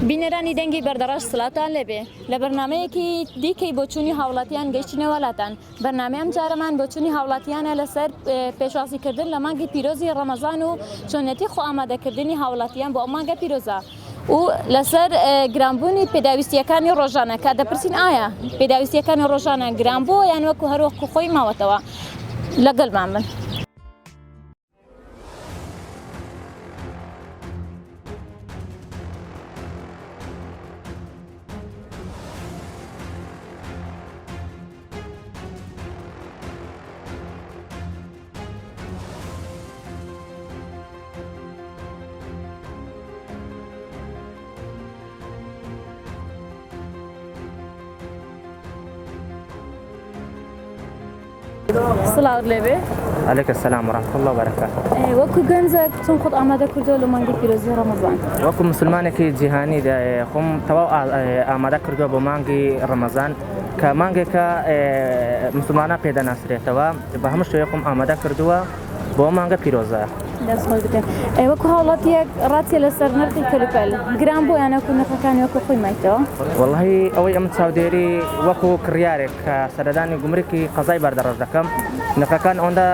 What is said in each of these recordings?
بینەرانی دەنگی بەردەڕەش سڵاتان لێبێ لە بەرنمەیەکی دیکەی بۆچوونی هاوڵاتیان گەیشتنە وڵاتان. بەرنمەیەم جارەمان بۆچوونی هاوڵاتیانە لەسەر پێشوازیکردن لە مانگی پیرۆزی ڕەمەزان و چۆنەتی خۆ ئامادەکردنی هاوڵاتیان بۆ ئەم مانگە پیرۆزە و لەسەر گرانبوونی پێداویستیەکانی ڕۆژانە کە دەپرسین ئایا پێداویستیەکانی ڕۆژانە گران بۆ یان وەکو هەروەکو خۆی ماوەتەوە لەگەڵمان بن. سڵاو لێبێ. عليك السلام ورحمة الله وبركاته. وەکو گەنجێک چۆن خۆت ئامادە کردووە لە مانگی پیرۆزی ڕەمەزان؟ وەکو مسلمانێکی جیهانی خۆم تەواو ئامادە کردووە بۆ مانگی ڕەمەزان کە مانگێکە مسلمانە پێدەناسرێتەوە بە هەموو شوێ خۆم ئامادە کردووە بۆ مانگە پیرۆزە. دەستخۆش بکەن. وەکو هاوڵاتیەک ڕاتیە لەسەر نرخی کەلوپەل گران بۆ یانەکو نرخەکانی وەکو خۆی مایتەوە؟ وەڵڵاهی ئەوەی ئەم چاودێری وەکو کڕیارێک کە سەردانی گومرکی قەزای بەردەڕەش دەکەم نرخەکان ئەوەندە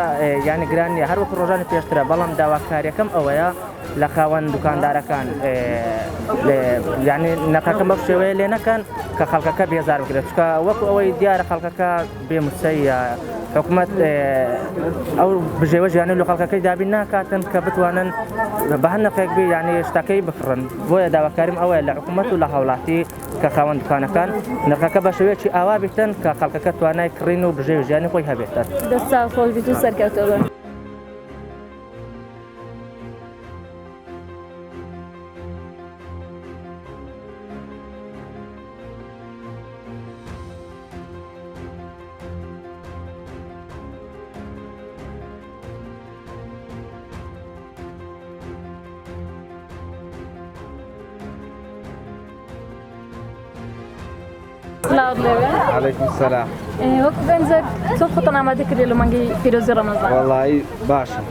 یانی گران نیە هەر وەکو ڕۆژانی پێشترە بەڵام داواکاریەکەم ئەوەیە لە خاوەن دوکاندارەکان یعنی نرخەکەم بەو شێوەیە لێ نەکەن کە خەڵکەکە بێزار بکرێت چکە وەکو ئەوەی دیارە خەڵکەکە بێموچەیە حکوومەت ئەو بژێوە ژیانی لە خەڵکەکەی دابین ناکاتن کە بتوانن بە هەر نرخێک بێ یعنی شتەکەی بکڕن بۆیە داواکاریم ئەوەیە لە حکوومەت و لە هاوڵاتی کە خاوەن دوکانەکان نرخەکە بە شێوەیەکی ئاوا بیتن کە خەڵکەکە توانای کڕین و بژێوی ژیانی خۆی هەبێتن. دەستا خۆش بیت و سەرکەوتەوە. عليكم السلام. وەکو گەنجێک چۆن خۆتان ئامادە کردی لە مانگی پیرۆزی ڕەمەزان؟ والله باشە.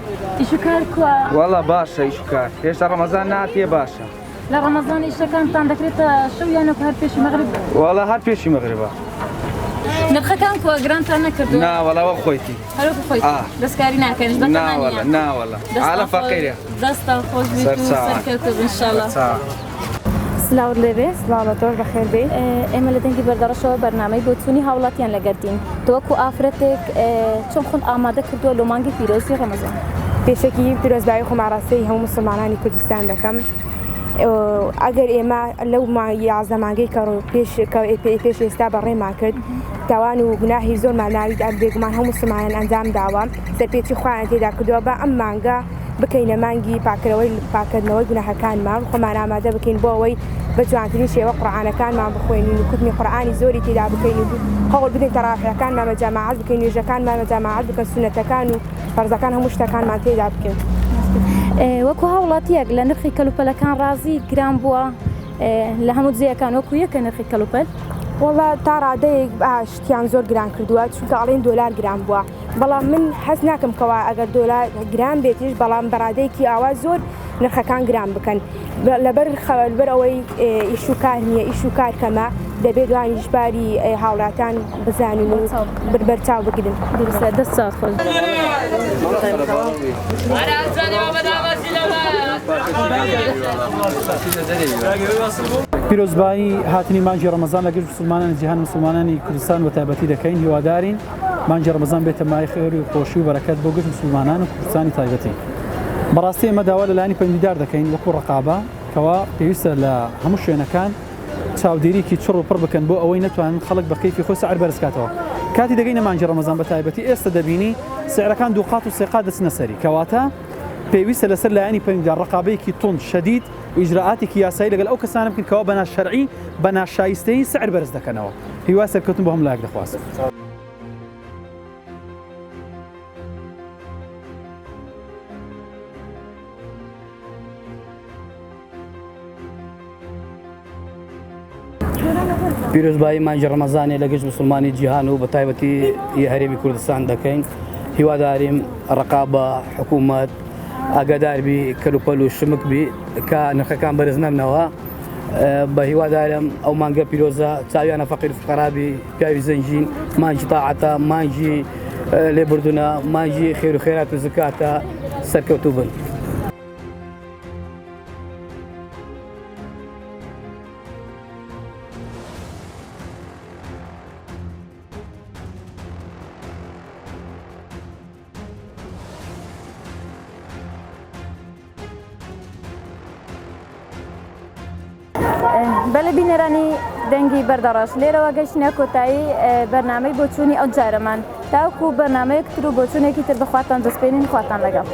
ئیشوکار کووە؟ والله باشە ئیشوکار. هێشتا ڕەمەزان ناتیە باشە. لە ڕەمەزان ئیشەکانتان دەکرێتە شەو یانەکو هەر پێشی مەغریب؟ والله هەر پێشی مەغریبە. نرخەکان کووە گرانتان نەکردووە؟ نا والله وە خۆیتی. هەروەکو خۆیتی دەستکاری ناکەنیش نا والله نا والله. عالە فەقیرە. دەستا خۆش بیت و سەرکەوتەوە ئینشاءالله. سلااو لێبێ سلااوەتۆش بەخێر بێ. ئێمە لە دەنگی بەردەڕەشەوە بەرنامەی بۆچوونی هاوڵاتیان لەگەردین تۆوەکو ئافرەتێک چۆن خۆت ئامادە کردووە لە مانگی پیرۆزی ڕەمەزان؟ پێشێکی پیرۆزبایی خۆماڕاستی هەموو مسلمانانی کوردستان دەکەم. ئەگەر ئێمە لەو یازدەمانگەی کە پێش ئێستا بەڕێما کرد تاوان و گوناهی زۆرمان ناوید بێگومان هەموو مسلمانان ئەنجام داوە سەرپێچی خۆیان تێدا کردووە بە ئەم مانگە بکەینە مانگی پاکردنەوەی گوناهەکانمان خۆمان ئامادە بکەین بۆ ئەوەی بە جوانترین شێوە قورئانەکانمان بخوێنین و کوتنی قورئانی زۆری تێدا بکەین و هەوڵ بدەین تەراویحەکانمان بە جەماعەت بکەین نوێژەکانمان بە جەماعەت بکەن سونەتەکان و فەرزەکان هەموو شتەکانمان تێدا بکەین. وەکو هاوڵاتیەک لە نرخی کەلوپەلەکان ڕازی گران بووە لە هەموو جێیەکان وەکو یەکە نرخی کەلوپەل؟ وڵا تا ڕادەیەک شتیان زۆر گران کردووە چونکە ئەڵێن دۆلار گران بووە بەڵام من حەز ناکەم کەوا ئەگەر دۆلار گران بێتیش بەڵام بەڕادەیەکی ئاوا زۆر نرخەکان گران بکەن لەبەر ئەوەی ئیشوکار نییە ئیشوکار کەمە دەبێت دوانی ژباری هاوڵاتان بزانین و بەرچاو بگرن. دەست خۆش. پیرۆزبایی هاتنی مانگی ڕەمەزان لەگەڵ مسلمانانی جیهان مسلمانانی کوردستان بە تایبەتی دەکەین هیوادارین مانگی ڕەمەزان بێتە مای خێر و خۆشی و بەرەکەت بۆ گشت مسلمانان و کوردستانی تایبەتی. بەڕاستی ئێمە داوا لەلایەنی پەیوەندیدار دەکەین وەکو ڕقابە کەوا پێویستە لە هەموو شوێنەکان چاودێریکی چڕ و پڕ بکەن بۆ ئەوەی نەتوانن خەڵک بە کەیفی خۆی سعر بەرزکاتەوە. کاتی دەگەینە مانگی ڕەمەزان بە تایبەتی ئێستا دەبینی سعرەکان دووقات و سێقات دەچنە سەری کەواتە پێویستە لەسەر لایەنی پەیوەندیدار ڕقابەیەکی تونند شەدید و ئیجراعاتێکی یاسایی لەگەڵ ئەو کەسانە بکەن کەوا بە ناشەرعی بە ناشایستەی سعر بەرز دەکەنەوە. هیوای سەرکەوتن بۆ هەموو لایەک دەخواست. پیرۆزبایی مانگی ڕەمەزانێ لەگەشت مسلمانی جیهان و بە تایبەتی هەرێمی کوردستان دەکەین هیواداریم ڕقابە حکوومەت ئاگاداربی کەلوپەل و شمک بی کە نرخەکان بەرز نەبنەوە بە هیوادارم ئەو مانگە پیرۆزە چاویانە فەقیر فقەرابی پیاوی زەنجین مانجی تاعەتە مانجی لێبوردونە مانجی خێر و خێرات و زکاتە سەرکەوتوو بن. بەلە بینەرانی دەنگی بەردەڕاش لێرەوە گەشتنە کۆتایی بەرنامەی بۆچوونی ئەو جارەمان تاوکو بەرنامەیەکتر و بۆچوونێکی تر بخواتان دەستپێنین خواتان لەگەڵ.